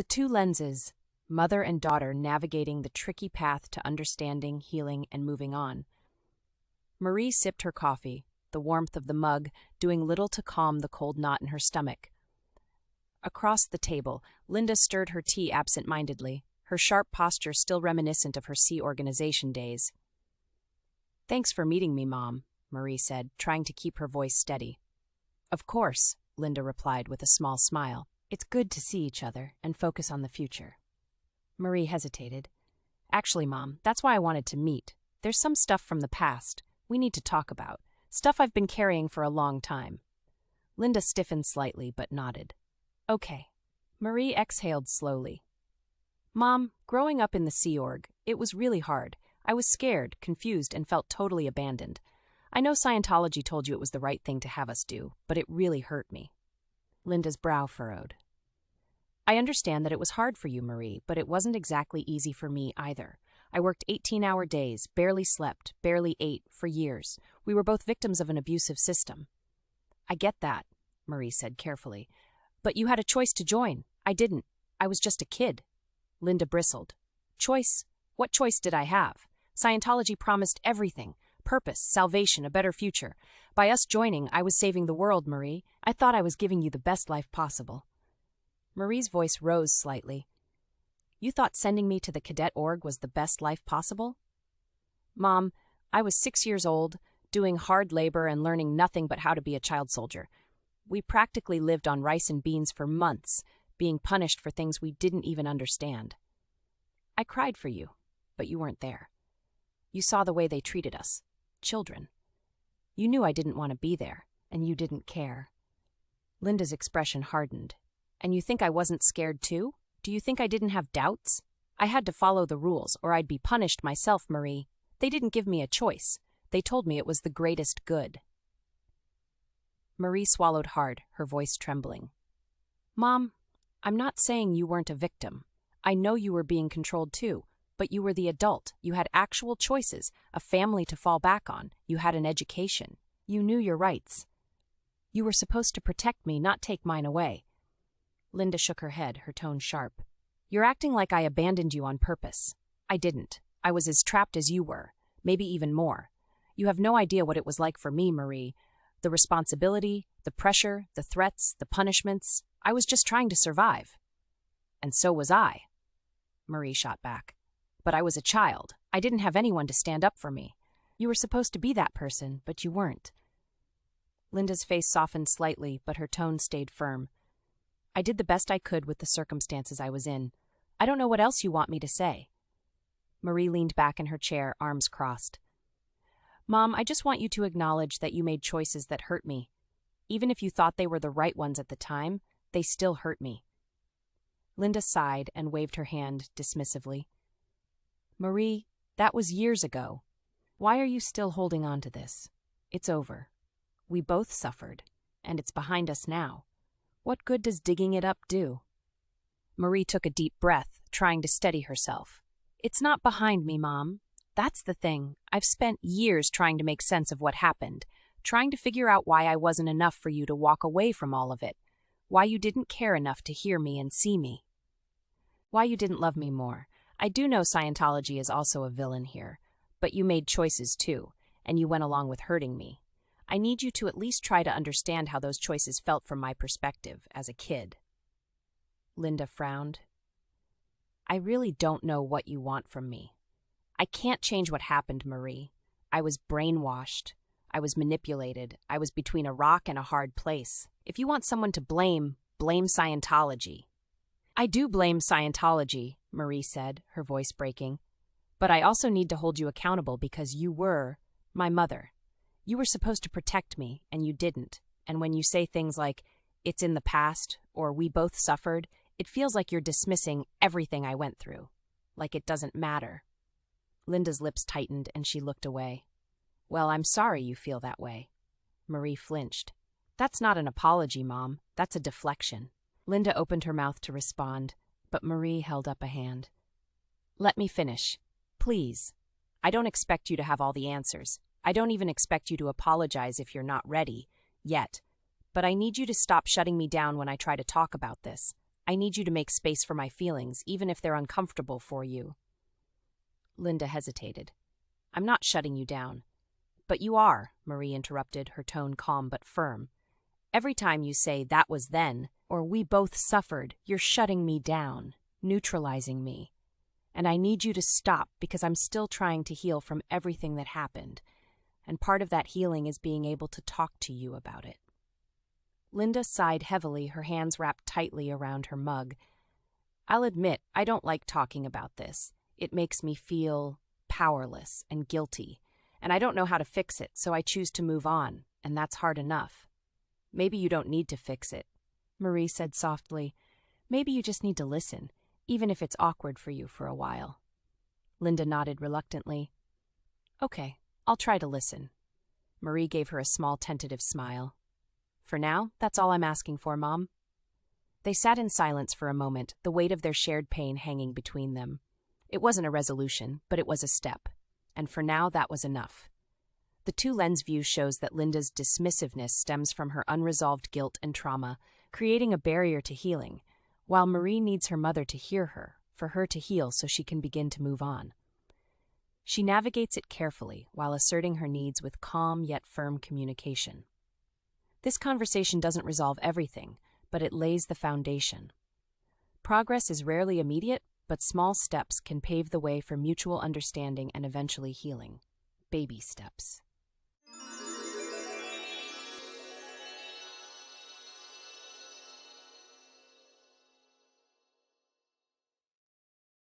the two lenses, mother and daughter navigating the tricky path to understanding, healing, and moving on. Marie sipped her coffee, the warmth of the mug doing little to calm the cold knot in her stomach. Across the table, Linda stirred her tea absent-mindedly, her sharp posture still reminiscent of her Sea Organization days. "Thanks for meeting me, Mom," Marie said, trying to keep her voice steady. "Of course," Linda replied with a small smile. "It's good to see each other and focus on the future." Marie hesitated. "Actually, Mom, that's why I wanted to meet. There's some stuff from the past we need to talk about, stuff I've been carrying for a long time." Linda stiffened slightly but nodded. "Okay." Marie exhaled slowly. "Mom, growing up in the Sea Org, it was really hard. I was scared, confused, and felt totally abandoned. I know Scientology told you it was the right thing to have us do, but it really hurt me." Linda's brow furrowed. "I understand that it was hard for you, Marie, but it wasn't exactly easy for me either. I worked 18-hour days, barely slept, barely ate, for years. We were both victims of an abusive system." "I get that," Marie said carefully. "But you had a choice to join. I didn't. I was just a kid." Linda bristled. "Choice? What choice did I have? Scientology promised everything. Purpose, salvation, a better future. By us joining, I was saving the world, Marie. I thought I was giving you the best life possible." Marie's voice rose slightly. "You thought sending me to the cadet org was the best life possible?" "Mom, I was 6 years old, doing hard labor and learning nothing but how to be a child soldier. We practically lived on rice and beans for months, being punished for things we didn't even understand. I cried for you, but you weren't there. You saw the way they treated us. Children. You knew I didn't want to be there, and you didn't care." Linda's expression hardened. "And you think I wasn't scared too? Do you think I didn't have doubts? I had to follow the rules, or I'd be punished myself, Marie. They didn't give me a choice. They told me it was the greatest good." Marie swallowed hard, her voice trembling. "Mom, I'm not saying you weren't a victim. I know you were being controlled too, but you were the adult. You had actual choices, a family to fall back on. You had an education. You knew your rights. You were supposed to protect me, not take mine away." Linda shook her head, her tone sharp. "You're acting like I abandoned you on purpose. I didn't. I was as trapped as you were, maybe even more. You have no idea what it was like for me, Marie. The responsibility, the pressure, the threats, the punishments. I was just trying to survive." "And so was I," Marie shot back. "But I was a child. I didn't have anyone to stand up for me. You were supposed to be that person, but you weren't." Linda's face softened slightly, but her tone stayed firm. "I did the best I could with the circumstances I was in. I don't know what else you want me to say." Marie leaned back in her chair, arms crossed. "Mom, I just want you to acknowledge that you made choices that hurt me. Even if you thought they were the right ones at the time, they still hurt me." Linda sighed and waved her hand dismissively. "Marie, that was years ago. Why are you still holding on to this? It's over. We both suffered, and it's behind us now. What good does digging it up do?" Marie took a deep breath, trying to steady herself. "It's not behind me, Mom. That's the thing. I've spent years trying to make sense of what happened, trying to figure out why I wasn't enough for you to walk away from all of it, why you didn't care enough to hear me and see me, why you didn't love me more. I do know Scientology is also a villain here, but you made choices too, and you went along with hurting me. I need you to at least try to understand how those choices felt from my perspective as a kid." Linda frowned. "I really don't know what you want from me. I can't change what happened, Marie. I was brainwashed. I was manipulated. I was between a rock and a hard place. If you want someone to blame, blame Scientology." "I do blame Scientology," Marie said, her voice breaking. "But I also need to hold you accountable because you were my mother. You were supposed to protect me, and you didn't. And when you say things like, 'it's in the past,' or 'we both suffered,' it feels like you're dismissing everything I went through. Like it doesn't matter." Linda's lips tightened, and she looked away. "Well, I'm sorry you feel that way." Marie flinched. "That's not an apology, Mom. That's a deflection." Linda opened her mouth to respond, but Marie held up a hand. "Let me finish. Please. I don't expect you to have all the answers. I don't even expect you to apologize if you're not ready, yet. But I need you to stop shutting me down when I try to talk about this. I need you to make space for my feelings, even if they're uncomfortable for you. Linda hesitated. I'm not shutting you down. But you are, Marie interrupted, her tone calm but firm. Every time you say, that was then, or we both suffered, you're shutting me down, neutralizing me. And I need you to stop because I'm still trying to heal from everything that happened. And part of that healing is being able to talk to you about it. Linda sighed heavily, her hands wrapped tightly around her mug. I'll admit, I don't like talking about this. It makes me feel powerless and guilty. And I don't know how to fix it, so I choose to move on, and that's hard enough. Maybe you don't need to fix it, Marie said softly. Maybe you just need to listen, even if it's awkward for you for a while. Linda nodded reluctantly. Okay, I'll try to listen. Marie gave her a small tentative smile. For now, that's all I'm asking for, Mom. They sat in silence for a moment, the weight of their shared pain hanging between them. It wasn't a resolution, but it was a step. And for now, that was enough. The two-lens view shows that Linda's dismissiveness stems from her unresolved guilt and trauma, creating a barrier to healing, while Marie needs her mother to hear her, for her to heal so she can begin to move on. She navigates it carefully while asserting her needs with calm yet firm communication. This conversation doesn't resolve everything, but it lays the foundation. Progress is rarely immediate, but small steps can pave the way for mutual understanding and eventually healing. Baby steps.